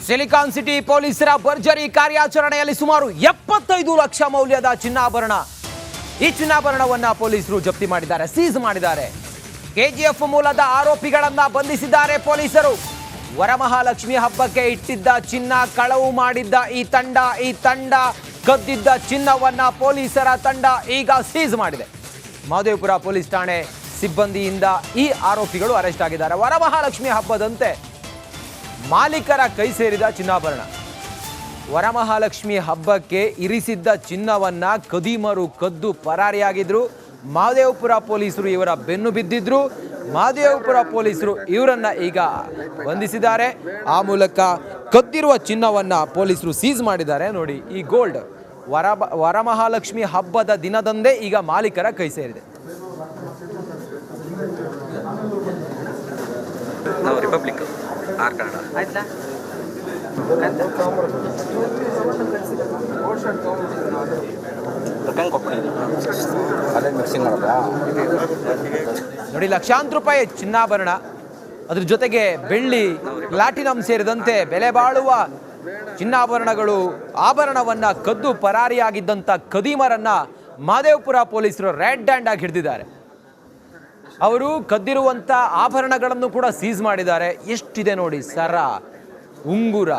Silicon city ಪೊಲೀಸರ ಭರ್ಜರಿ ಕಾರ್ಯಾಚರಣೆಯಲ್ಲಿ ಸುಮಾರು 75 ಲಕ್ಷ ಮೌಲ್ಯದ ಚಿನ್ನಾಭರಣ. ಈ ಚಿನ್ನಾಭರಣವನ್ನ ಪೊಲೀಸರು ಜಪ್ತಿ ಮಾಡಿದ್ದಾರೆ, ಸೀಸ್ ಮಾಡಿದ್ದಾರೆ. ಕೆಜಿಎಫ್ ಮೂಲದ ಆರೋಪಿಗಳನ್ನ ಬಂಧಿಸಿದ್ದಾರೆ ಪೊಲೀಸರು. ವರಮಹಾಲಕ್ಷ್ಮಿ ಹಬ್ಬಕ್ಕೆ ಇಟ್ಟಿದ್ದ ಚಿನ್ನ ಕಳವು ಮಾಡಿದ್ದ ಈ ತಂಡ ಕದ್ದಿದ್ದ ಚಿನ್ನವನ್ನ ಪೊಲೀಸರ ತಂಡ ಈಗ ಸೀಸ್ ಮಾಡಿದೆ. ಮಹದೇವಪುರ ಪೊಲೀಸ್ ಠಾಣೆ ಸಿಬ್ಬಂದಿಯಿಂದ ಈ ಆರೋಪಿಗಳು ಅರೆಸ್ಟ್ ಆಗಿದ್ದಾರೆ. ವರಮಹಾಲಕ್ಷ್ಮಿ ಹಬ್ಬದಂತೆ ಮಾಲೀಕರ ಕೈ ಸೇರಿದ ಚಿನ್ನಾಭರಣ. ವರಮಹಾಲಕ್ಷ್ಮಿ ಹಬ್ಬಕ್ಕೆ ಇರಿಸಿದ್ದ ಚಿನ್ನವನ್ನ ಕದೀಮರು ಕದ್ದು ಪರಾರಿಯಾಗಿದ್ರು. ಮಹದೇವಪುರ ಪೊಲೀಸರು ಇವರ ಬೆನ್ನು ಬಿದ್ದಿದ್ರು. ಮಹದೇವಪುರ ಪೊಲೀಸರು ಇವರನ್ನ ಈಗ ಬಂಧಿಸಿದ್ದಾರೆ. ಆ ಮೂಲಕ ಕದ್ದಿರುವ ಚಿನ್ನವನ್ನ ಪೊಲೀಸರು ಸೀಸ್ ಮಾಡಿದ್ದಾರೆ. ನೋಡಿ, ಈ ಗೋಲ್ಡ್ ವರಮಹಾಲಕ್ಷ್ಮಿ ಹಬ್ಬದ ದಿನದಂದೇ ಈಗ ಮಾಲೀಕರ ಕೈ ಸೇರಿದೆ. ನಾವು ರಿಪಬ್ಲಿಕ್ ಆರ್ ಕನ್ನಡ ಆಯ್ತಾ. ನೋಡಿ, ಲಕ್ಷಾಂತರ ರೂಪಾಯಿ ಚಿನ್ನಾಭರಣ, ಅದ್ರ ಜೊತೆಗೆ ಬೆಳ್ಳಿ, ಪ್ಲಾಟಿನಂ ಸೇರಿದಂತೆ ಬೆಲೆ ಬಾಳುವ ಚಿನ್ನಾಭರಣಗಳು, ಆಭರಣವನ್ನ ಕದ್ದು ಪರಾರಿಯಾಗಿದ್ದಂಥ ಕದೀಮರನ್ನ ಮಹದೇವಪುರ ಪೊಲೀಸರು ರೆಡ್ ಹ್ಯಾಂಡ್ ಆಗಿ ಹಿಡಿದಿದ್ದಾರೆ. ಅವರು ಕದ್ದಿರುವಂಥ ಆಭರಣಗಳನ್ನು ಕೂಡ ಸೀಸ್ ಮಾಡಿದ್ದಾರೆ. ಎಷ್ಟಿದೆ ನೋಡಿ, ಸರ, ಉಂಗುರ,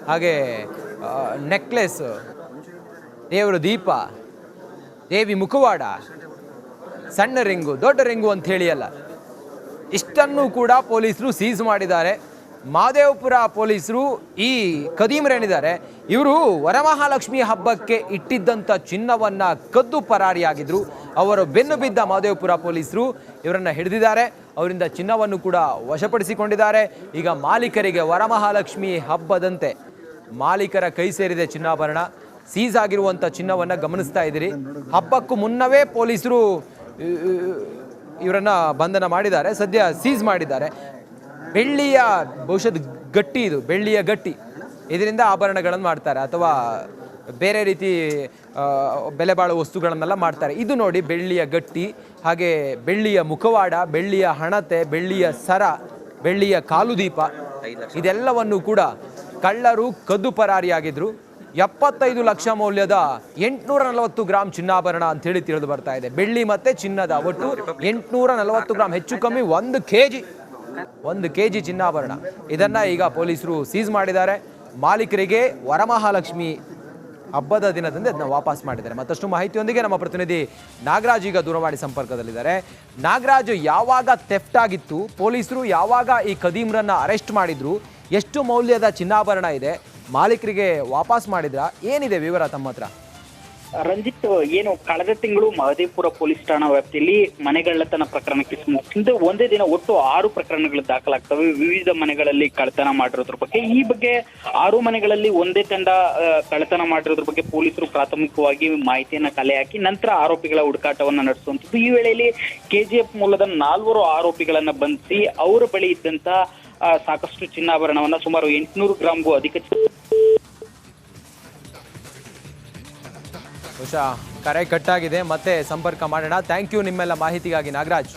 ಹಾಗೆ ನೆಕ್ಲೆಸ್, ದೇವರ ದೀಪ, ದೇವಿ ಮುಖವಾಡ, ಸಣ್ಣ ರಿಂಗು, ದೊಡ್ಡ ರಿಂಗು ಅಂತ ಹೇಳಿ ಅಲ್ಲ, ಇಷ್ಟನ್ನು ಕೂಡ ಪೊಲೀಸರು ಸೀಸ್ ಮಾಡಿದ್ದಾರೆ. ಮಹದೇವಪುರ ಪೊಲೀಸರು ಈ ಕದೀಮರೇನಿದ್ದಾರೆ ಇವರು ವರಮಹಾಲಕ್ಷ್ಮಿ ಹಬ್ಬಕ್ಕೆ ಇಟ್ಟಿದ್ದಂಥ ಚಿನ್ನವನ್ನ ಕದ್ದು ಪರಾರಿಯಾಗಿದ್ರು. ಅವರು ಬೆನ್ನು ಬಿದ್ದ ಮಹದೇವಪುರ ಪೊಲೀಸರು ಇವರನ್ನ ಹಿಡಿದಿದ್ದಾರೆ. ಅವರಿಂದ ಚಿನ್ನವನ್ನು ಕೂಡ ವಶಪಡಿಸಿಕೊಂಡಿದ್ದಾರೆ. ಈಗ ಮಾಲೀಕರಿಗೆ ವರಮಹಾಲಕ್ಷ್ಮಿ ಹಬ್ಬದಂತೆ ಮಾಲೀಕರ ಕೈ ಸೇರಿದೆ ಚಿನ್ನಾಭರಣ. ಸೀಸ್ ಆಗಿರುವಂಥ ಚಿನ್ನವನ್ನು ಗಮನಿಸ್ತಾ ಇದ್ದೀರಿ. ಹಬ್ಬಕ್ಕೂ ಮುನ್ನವೇ ಪೊಲೀಸರು ಇವರನ್ನ ಬಂಧನ ಮಾಡಿದ್ದಾರೆ, ಸದ್ಯ ಸೀಸ್ ಮಾಡಿದ್ದಾರೆ. ಬೆಳ್ಳಿಯ ಬಹುಶಃ ಗಟ್ಟಿ, ಇದು ಬೆಳ್ಳಿಯ ಗಟ್ಟಿ, ಇದರಿಂದ ಆಭರಣಗಳನ್ನು ಮಾಡ್ತಾರೆ ಅಥವಾ ಬೇರೆ ರೀತಿ ಬೆಲೆ ಬಾಳುವ ವಸ್ತುಗಳನ್ನೆಲ್ಲ ಮಾಡ್ತಾರೆ. ಇದು ನೋಡಿ, ಬೆಳ್ಳಿಯ ಗಟ್ಟಿ, ಹಾಗೆ ಬೆಳ್ಳಿಯ ಮುಖವಾಡ, ಬೆಳ್ಳಿಯ ಹಣತೆ, ಬೆಳ್ಳಿಯ ಸರ, ಬೆಳ್ಳಿಯ ಕಾಲುದೀಪ, ಇದೆಲ್ಲವನ್ನು ಕೂಡ ಕಳ್ಳರು ಕದ್ದು ಪರಾರಿಯಾಗಿದ್ರು. 75 ಲಕ್ಷ ಮೌಲ್ಯದ 840 ಗ್ರಾಮ್ ಚಿನ್ನಾಭರಣ ಅಂತೇಳಿ ತಿಳಿದು ಬರ್ತಾ ಇದೆ. ಬೆಳ್ಳಿ ಮತ್ತೆ ಚಿನ್ನದ ಒಟ್ಟು 840 ಗ್ರಾಮ್, ಹೆಚ್ಚು ಕಮ್ಮಿ 1 ಕೆಜಿ ಚಿನ್ನಾಭರಣ. ಇದನ್ನ ಈಗ ಪೊಲೀಸರು ಸೀಸ್ ಮಾಡಿದ್ದಾರೆ. ಮಾಲೀಕರಿಗೆ ವರಮಹಾಲಕ್ಷ್ಮಿ ಹಬ್ಬದ ದಿನದಂದೇ ಅದನ್ನ ವಾಪಸ್ ಮಾಡಿದ್ದಾರೆ. ಮತ್ತಷ್ಟು ಮಾಹಿತಿಯೊಂದಿಗೆ ನಮ್ಮ ಪ್ರತಿನಿಧಿ ನಾಗರಾಜ್ ಈಗ ದೂರವಾಣಿ ಸಂಪರ್ಕದಲ್ಲಿದ್ದಾರೆ. ನಾಗರಾಜ್, ಯಾವಾಗ ಥೆಫ್ಟ್ ಆಗಿತ್ತು, ಪೊಲೀಸರು ಯಾವಾಗ ಈ ಕದೀಮ್ರನ್ನ ಅರೆಸ್ಟ್ ಮಾಡಿದ್ರು, ಎಷ್ಟು ಮೌಲ್ಯದ ಚಿನ್ನಾಭರಣ ಇದೆ, ಮಾಲೀಕರಿಗೆ ವಾಪಸ್ ಮಾಡಿದ್ರ, ಏನಿದೆ ವಿವರ ತಮ್ಮ ಹತ್ರ? ರಂಜಿತ್, ಏನು ಕಳೆದ ತಿಂಗಳು ಮಹದೇವಪುರ ಪೊಲೀಸ್ ಠಾಣಾ ವ್ಯಾಪ್ತಿಯಲ್ಲಿ ಮನೆಗಳ್ಳತನ ಪ್ರಕರಣಕ್ಕೆ ಒಂದೇ ದಿನ ಒಟ್ಟು 6 ಪ್ರಕರಣಗಳು ದಾಖಲಾಗ್ತವೆ. ವಿವಿಧ ಮನೆಗಳಲ್ಲಿ ಕಳ್ಳತನ ಮಾಡಿರೋದ್ರ ಬಗ್ಗೆ, ಈ ಬಗ್ಗೆ 6 ಮನೆಗಳಲ್ಲಿ ಒಂದೇ ತಂಡ ಕಳ್ಳತನ ಮಾಡಿರೋದ್ರ ಬಗ್ಗೆ ಪೊಲೀಸರು ಪ್ರಾಥಮಿಕವಾಗಿ ಮಾಹಿತಿಯನ್ನ ಕಲೆ ಹಾಕಿ ನಂತರ ಆರೋಪಿಗಳ ಹುಡುಕಾಟವನ್ನ ನಡೆಸುವಂಥದ್ದು. ಈ ವೇಳೆಯಲ್ಲಿ ಕೆಜಿಎಫ್ ಮೂಲದ 4 ಆರೋಪಿಗಳನ್ನ ಬಂಧಿಸಿ ಅವರ ಬಳಿ ಇದ್ದಂತ ಸಾಕಷ್ಟು ಚಿನ್ನಾಭರಣವನ್ನ ಸುಮಾರು 800 ಗ್ರಾಮ್ಗೂ ಅಧಿಕ. ಬಹುಶಃ ಕರೆ ಕಟ್ಟಾಗಿದೆ, ಮತ್ತೆ ಸಂಪರ್ಕ ಮಾಡೋಣ. ಥ್ಯಾಂಕ್ ಯು ನಿಮ್ಮೆಲ್ಲ ಮಾಹಿತಿಗಾಗಿ ನಾಗರಾಜ್.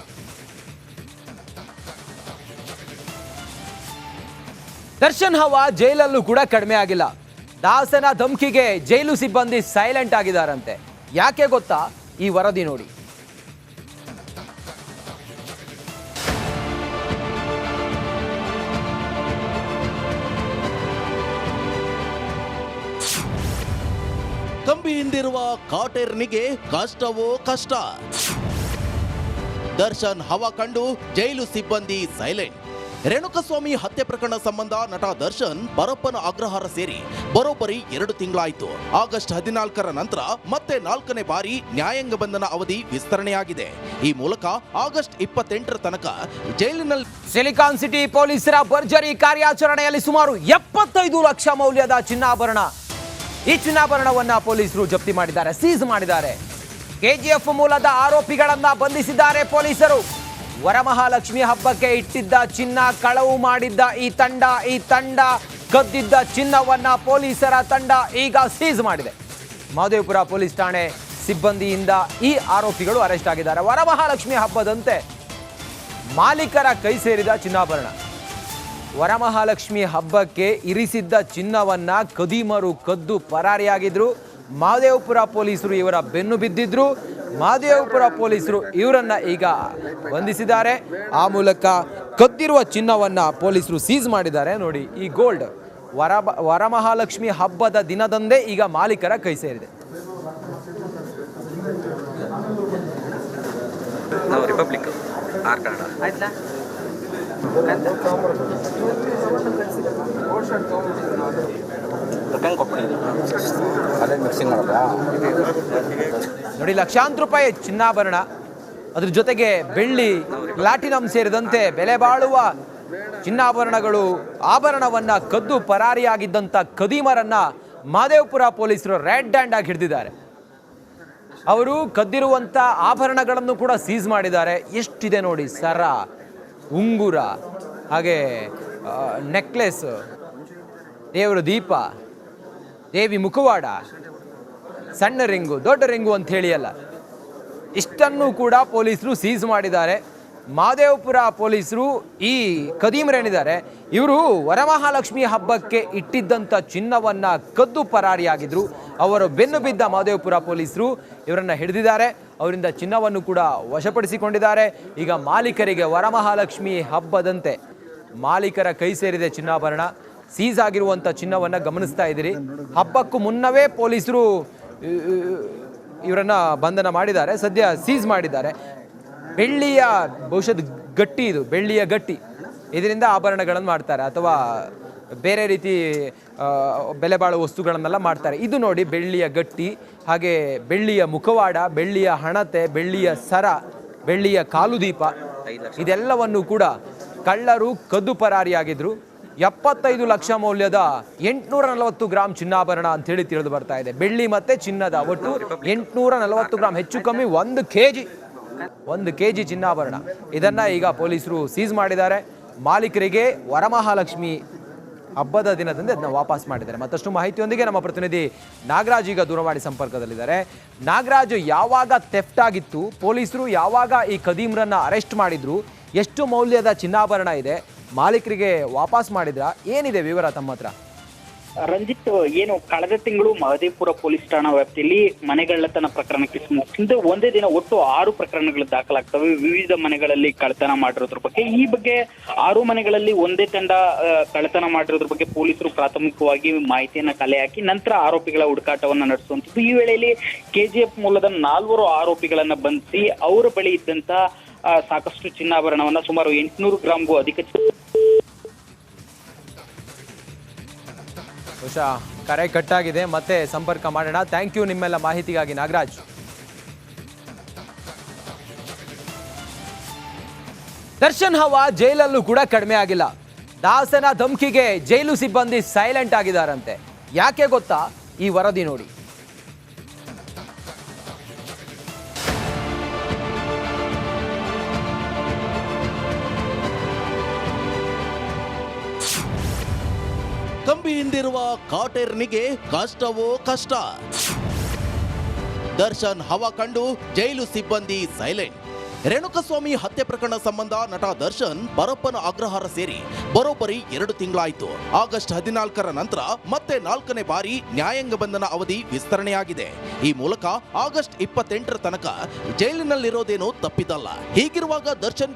ದರ್ಶನ್ ಹವಾ ಜೈಲಲ್ಲೂ ಕೂಡ ಕಡಿಮೆ ಆಗಿಲ್ಲ. ದಾಸನ ಧಮ್ಕಿಗೆ ಜೈಲು ಸಿಬ್ಬಂದಿ ಸೈಲೆಂಟ್ ಆಗಿದ್ದಾರಂತೆ. ಯಾಕೆ ಗೊತ್ತಾ? ಈ ವರದಿ ನೋಡಿ. ಕಂಬಿ ಹಿಂದಿರುವ ಕಾಟೇರ್ನಿಗೆ ಕಷ್ಟವೋ ಕಷ್ಟ. ದರ್ಶನ್ ಹವಾ ಕಂಡು ಜೈಲು ಸಿಬ್ಬಂದಿ ಸೈಲೆಂಟ್. ರೇಣುಕಸ್ವಾಮಿ ಹತ್ಯೆ ಪ್ರಕರಣ ಸಂಬಂಧ ನಟ ದರ್ಶನ್ ಪರಪ್ಪನ ಅಗ್ರಹಾರ ಸೇರಿ ಬರೋಬ್ಬರಿ 2 ತಿಂಗಳಾಯಿತು. ಆಗಸ್ಟ್ 14ರ ನಂತರ ಮತ್ತೆ 4ನೇ ಬಾರಿ ನ್ಯಾಯಾಂಗ ಬಂಧನ ಅವಧಿ ವಿಸ್ತರಣೆಯಾಗಿದೆ. ಈ ಮೂಲಕ ಆಗಸ್ಟ್ 28ರ ತನಕ ಜೈಲಿನಲ್ಲಿ. ಸಿಲಿಕಾನ್ ಸಿಟಿ ಪೊಲೀಸರ ಭರ್ಜರಿ ಕಾರ್ಯಾಚರಣೆಯಲ್ಲಿ ಸುಮಾರು 75 ಲಕ್ಷ ಮೌಲ್ಯದ ಚಿನ್ನಾಭರಣ. ಈ ಚಿನ್ನಾಭರಣವನ್ನ ಪೊಲೀಸರು ಜಪ್ತಿ ಮಾಡಿದ್ದಾರೆ, ಸೀಸ್ ಮಾಡಿದ್ದಾರೆ. ಕೆಜಿಎಫ್ ಮೂಲದ ಆರೋಪಿಗಳನ್ನ ಬಂಧಿಸಿದ್ದಾರೆ ಪೊಲೀಸರು. ವರಮಹಾಲಕ್ಷ್ಮಿ ಹಬ್ಬಕ್ಕೆ ಇಟ್ಟಿದ್ದ ಚಿನ್ನ ಕಳವು ಮಾಡಿದ್ದ ಈ ತಂಡ ಕದ್ದಿದ್ದ ಚಿನ್ನವನ್ನ ಪೊಲೀಸರ ತಂಡ ಈಗ ಸೀಸ್ ಮಾಡಿದೆ. ಮಹದೇವಪುರ ಪೊಲೀಸ್ ಠಾಣೆ ಸಿಬ್ಬಂದಿಯಿಂದ ಈ ಆರೋಪಿಗಳು ಅರೆಸ್ಟ್ ಆಗಿದ್ದಾರೆ. ವರಮಹಾಲಕ್ಷ್ಮಿ ಹಬ್ಬದಂತೆ ಮಾಲೀಕರ ಕೈ ಸೇರಿದ ಚಿನ್ನಾಭರಣ. ವರಮಹಾಲಕ್ಷ್ಮಿ ಹಬ್ಬಕ್ಕೆ ಇರಿಸಿದ್ದ ಚಿನ್ನವನ್ನ ಖದೀಮರು ಕದ್ದು ಪರಾರಿಯಾಗಿದ್ರು. ಮಹದೇವಪುರ ಪೊಲೀಸರು ಇವರ ಬೆನ್ನು ಬಿದ್ದಿದ್ರು. ಮಹದೇವಪುರ ಪೊಲೀಸರು ಇವರನ್ನ ಈಗ ಬಂಧಿಸಿದ್ದಾರೆ. ಆ ಮೂಲಕ ಕದ್ದಿರುವ ಚಿನ್ನವನ್ನ ಪೊಲೀಸರು ಸೀಸ್ ಮಾಡಿದ್ದಾರೆ. ನೋಡಿ, ಈ ಗೋಲ್ಡ್ ವರಮಹಾಲಕ್ಷ್ಮಿ ಹಬ್ಬದ ದಿನದಂದೇ ಈಗ ಮಾಲೀಕರ ಕೈ ಸೇರಿದೆ. ನಾವು ರಿಪಬ್ಲಿಕ್ ಆರ್ ಕನ್ನಡ. ನೋಡಿ, ಲಕ್ಷಾಂತರ ರೂಪಾಯಿ ಚಿನ್ನಾಭರಣ, ಅದ್ರ ಜೊತೆಗೆ ಬೆಳ್ಳಿ, ಪ್ಲಾಟಿನಂ ಸೇರಿದಂತೆ ಬೆಲೆ ಬಾಳುವ ಚಿನ್ನಾಭರಣಗಳು, ಆಭರಣವನ್ನ ಕದ್ದು ಪರಾರಿಯಾಗಿದ್ದಂಥ ಖದೀಮರನ್ನ ಮಹದೇವಪುರ ಪೊಲೀಸರು ರೆಡ್ ಹ್ಯಾಂಡ್ ಆಗಿ ಹಿಡಿದಿದ್ದಾರೆ. ಅವರು ಕದ್ದಿರುವಂಥ ಆಭರಣಗಳನ್ನು ಕೂಡ ಸೀಸ್ ಮಾಡಿದ್ದಾರೆ. ಎಷ್ಟಿದೆ ನೋಡಿ, ಸರ, ಉಂಗುರ, ಹಾಗೆ ನೆಕ್ಲೆಸ್, ದೇವರ ದೀಪ, ದೇವಿ ಮುಖವಾಡ, ಸಣ್ಣ ರಿಂಗು, ದೊಡ್ಡ ರಿಂಗು ಅಂತ ಹೇಳಿ ಅಲ್ಲ, ಇಷ್ಟನ್ನು ಕೂಡ ಪೊಲೀಸರು ಸೀಸ್ ಮಾಡಿದ್ದಾರೆ. ಮಹದೇವಪುರ ಪೊಲೀಸರು ಈ ಖದೀಮರೇನಿದ್ದಾರೆ ಇವರು ವರಮಹಾಲಕ್ಷ್ಮಿ ಹಬ್ಬಕ್ಕೆ ಇಟ್ಟಿದ್ದಂಥ ಚಿನ್ನವನ್ನ ಕದ್ದು ಪರಾರಿಯಾಗಿದ್ರು. ಅವರು ಬೆನ್ನು ಬಿದ್ದ ಮಹದೇವಪುರ ಪೊಲೀಸರು ಇವರನ್ನ ಹಿಡಿದಿದ್ದಾರೆ. ಅವರಿಂದ ಚಿನ್ನವನ್ನು ಕೂಡ ವಶಪಡಿಸಿಕೊಂಡಿದ್ದಾರೆ. ಈಗ ಮಾಲೀಕರಿಗೆ ವರಮಹಾಲಕ್ಷ್ಮಿ ಹಬ್ಬದಂತೆ ಮಾಲೀಕರ ಕೈ ಸೇರಿದೆ ಚಿನ್ನಾಭರಣ. ಸೀಸ್ ಆಗಿರುವಂಥ ಚಿನ್ನವನ್ನು ಗಮನಿಸ್ತಾ ಇದ್ದೀರಿ. ಹಬ್ಬಕ್ಕೂ ಮುನ್ನವೇ ಪೊಲೀಸರು ಇವರನ್ನ ಬಂಧನ ಮಾಡಿದ್ದಾರೆ, ಸದ್ಯ ಸೀಸ್ ಮಾಡಿದ್ದಾರೆ. ಬೆಳ್ಳಿಯ ಬಹುಶಃ ಗಟ್ಟಿ, ಇದು ಬೆಳ್ಳಿಯ ಗಟ್ಟಿ, ಇದರಿಂದ ಆಭರಣಗಳನ್ನು ಮಾಡ್ತಾರೆ ಅಥವಾ ಬೇರೆ ರೀತಿ ಬೆಲೆ ಬಾಳುವ ವಸ್ತುಗಳನ್ನೆಲ್ಲ ಮಾಡ್ತಾರೆ. ಇದು ನೋಡಿ, ಬೆಳ್ಳಿಯ ಗಟ್ಟಿ, ಹಾಗೆ ಬೆಳ್ಳಿಯ ಮುಖವಾಡ, ಬೆಳ್ಳಿಯ ಹಣತೆ, ಬೆಳ್ಳಿಯ ಸರ, ಬೆಳ್ಳಿಯ ಕಾಲುದೀಪ, ಇದೆಲ್ಲವನ್ನು ಕೂಡ ಕಳ್ಳರು ಕದ್ದು ಪರಾರಿಯಾಗಿದ್ರು. 75 ಲಕ್ಷ ಮೌಲ್ಯದ 840 ಗ್ರಾಮ್ ಚಿನ್ನಾಭರಣ ಅಂತೇಳಿ ತಿಳಿದು ಬರ್ತಾ ಇದೆ. ಬೆಳ್ಳಿ ಮತ್ತೆ ಚಿನ್ನದ ಒಟ್ಟು 840 ಗ್ರಾಮ್, ಹೆಚ್ಚು ಕಮ್ಮಿ 1 ಕೆಜಿ ಚಿನ್ನಾಭರಣ. ಇದನ್ನ ಈಗ ಪೊಲೀಸರು ಸೀಸ್ ಮಾಡಿದ್ದಾರೆ. ಮಾಲೀಕರಿಗೆ ವರಮಹಾಲಕ್ಷ್ಮಿ ಹಬ್ಬದ ದಿನದಂದೇ ಅದನ್ನ ವಾಪಸ್ ಮಾಡಿದ್ದಾರೆ. ಮತ್ತಷ್ಟು ಮಾಹಿತಿಯೊಂದಿಗೆ ನಮ್ಮ ಪ್ರತಿನಿಧಿ ನಾಗರಾಜ್ ಈಗ ದೂರವಾಣಿ ಸಂಪರ್ಕದಲ್ಲಿದ್ದಾರೆ. ನಾಗರಾಜ್, ಯಾವಾಗ ಥೆಫ್ಟ್ ಆಗಿತ್ತು, ಪೊಲೀಸರು ಯಾವಾಗ ಈ ಖದೀಮ್ರನ್ನ ಅರೆಸ್ಟ್ ಮಾಡಿದ್ರು, ಎಷ್ಟು ಮೌಲ್ಯದ ಚಿನ್ನಾಭರಣ ಇದೆ, ಮಾಲೀಕರಿಗೆ ವಾಪಸ್ ಮಾಡಿದ್ರ, ಏನಿದೆ ವಿವರ ತಮ್ಮ ಹತ್ರ? ರಂಜಿತ್, ಏನು ಕಳೆದ ತಿಂಗಳು ಮಹದೇವಪುರ ಪೊಲೀಸ್ ಠಾಣಾ ವ್ಯಾಪ್ತಿಯಲ್ಲಿ ಮನೆಗಳ್ಳತನ ಪ್ರಕರಣಕ್ಕೆ ಸಂಬಂಧಿಸಿದಂತೆ ಒಂದೇ ದಿನ ಒಟ್ಟು 6 ಪ್ರಕರಣಗಳು ದಾಖಲಾಗ್ತವೆ. ವಿವಿಧ ಮನೆಗಳಲ್ಲಿ ಕಳ್ಳತನ ಮಾಡಿರೋದ್ರ ಬಗ್ಗೆ, ಈ ಬಗ್ಗೆ 6 ಮನೆಗಳಲ್ಲಿ ಒಂದೇ ತಂಡ ಕಳ್ಳತನ ಮಾಡಿರೋದ್ರ ಬಗ್ಗೆ ಪೊಲೀಸರು ಪ್ರಾಥಮಿಕವಾಗಿ ಮಾಹಿತಿಯನ್ನ ಕಲೆ ಹಾಕಿ ನಂತರ ಆರೋಪಿಗಳ ಹುಡುಕಾಟವನ್ನ ನಡೆಸುವಂಥದ್ದು. ಈ ವೇಳೆಯಲ್ಲಿ KGF ಮೂಲದ 4 ಆರೋಪಿಗಳನ್ನ ಬಂಧಿಸಿ ಅವರ ಬಳಿ ಇದ್ದಂತ ಸಾಕಷ್ಟು ಚಿನ್ನಾಭರಣವನ್ನ ಸುಮಾರು 800 ಗ್ರಾಮ್ಗೂ ಅಧಿಕ. ಬಹುಶಃ ಕರೆ ಕಟ್ಟಾಗಿದೆ, ಮತ್ತೆ ಸಂಪರ್ಕ ಮಾಡೋಣ. ಥ್ಯಾಂಕ್ ಯು ನಿಮ್ಮೆಲ್ಲ ಮಾಹಿತಿಗಾಗಿ ನಾಗರಾಜ್. ದರ್ಶನ್ ಹವಾ ಜೈಲಲ್ಲೂ ಕೂಡ ಕಡಿಮೆ ಆಗಿಲ್ಲ. ದಾಸನ ಧಮ್ಕಿಗೆ ಜೈಲು ಸಿಬ್ಬಂದಿ ಸೈಲೆಂಟ್ ಆಗಿದ್ದಾರಂತೆ. ಯಾಕೆ ಗೊತ್ತಾ? ಈ ವರದಿ ನೋಡಿ. ಕಂಬಿ ಹಿಂದಿರುವ ಕಾಟೇರ್ನಿಗೆ ಕಷ್ಟವೋ ಕಷ್ಟ. ದರ್ಶನ್ ಹವಾ ಕಂಡು ಜೈಲು ಸಿಬ್ಬಂದಿ ಸೈಲೆಂಟ್. ರೇಣುಕಸ್ವಾಮಿ ಹತ್ಯೆ ಪ್ರಕರಣ ಸಂಬಂಧ ನಟ ದರ್ಶನ್ ಪರಪ್ಪನ ಅಗ್ರಹಾರ ಸೇರಿ ಬರೋಬ್ಬರಿ 2 ತಿಂಗಳಾಯಿತು. ಆಗಸ್ಟ್ 14ರ ನಂತರ ಮತ್ತೆ 4ನೇ ಬಾರಿ ನ್ಯಾಯಾಂಗ ಬಂಧನ ಅವಧಿ ವಿಸ್ತರಣೆಯಾಗಿದೆ. ಈ ಮೂಲಕ ಆಗಸ್ಟ್ 28ರ ತನಕ ಜೈಲಿನಲ್ಲಿರೋದೇನೋ ತಪ್ಪಿದಲ್ಲ. ಹೀಗಿರುವಾಗ ದರ್ಶನ್ಗೆ